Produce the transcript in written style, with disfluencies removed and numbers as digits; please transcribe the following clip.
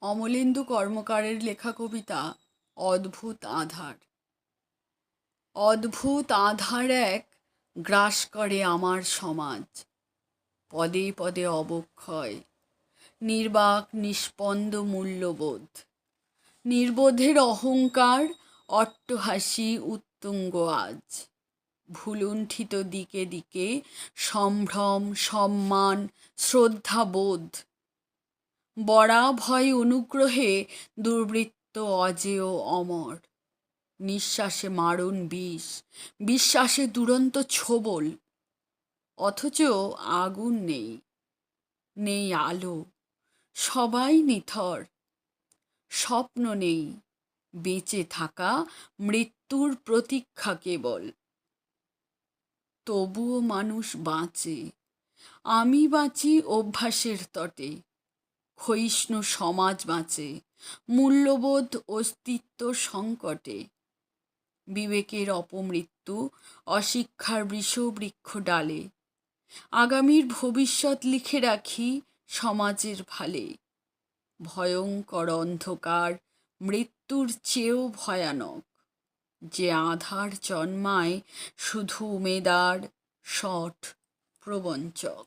অমলেন্দু কর্মকারের লেখা কবিতা অদ্ভুত আঁধার। অদ্ভুত আঁধার এক গ্রাস করে আমার সমাজ, পদে পদে অবক্ষয়, নির্বাক নিস্পন্দ মূল্যবোধ, নির্বোধের অহংকার, অট্টহাসি উত্তুঙ্গ আজ, ভুলুণ্ঠিত দিকে দিকে সম্ভ্রম সম্মান শ্রদ্ধাবোধ, বরা ভয় অনুগ্রহে দুর্বৃত্ত অজেয় অমর, নিঃশ্বাসে মারণ বিষ, বিশ্বাসে দুরন্ত ছোবল, অথচ আগুন নেই, নেই আলো, সবাই নিথর, স্বপ্ন নেই, বেঁচে থাকা মৃত্যুর প্রতীক্ষা কেবল। তবুও মানুষ বাঁচে, আমি বাঁচি অভ্যাসের তটে, ক্ষয়িষ্ণু সমাজ বাঁচে মূল্যবোধ অস্তিত্ব সংকটে, বিবেকের অপমৃত্যু অশিক্ষার বৃষবৃক্ষ ডালে, আগামীর ভবিষ্যৎ লিখে রাখি সমাজের ভালে, ভয়ঙ্কর অন্ধকার মৃত্যুর চেয়েও ভয়ানক, যে আঁধার জন্মায় শুধু উমেদার শঠ প্রবঞ্চক।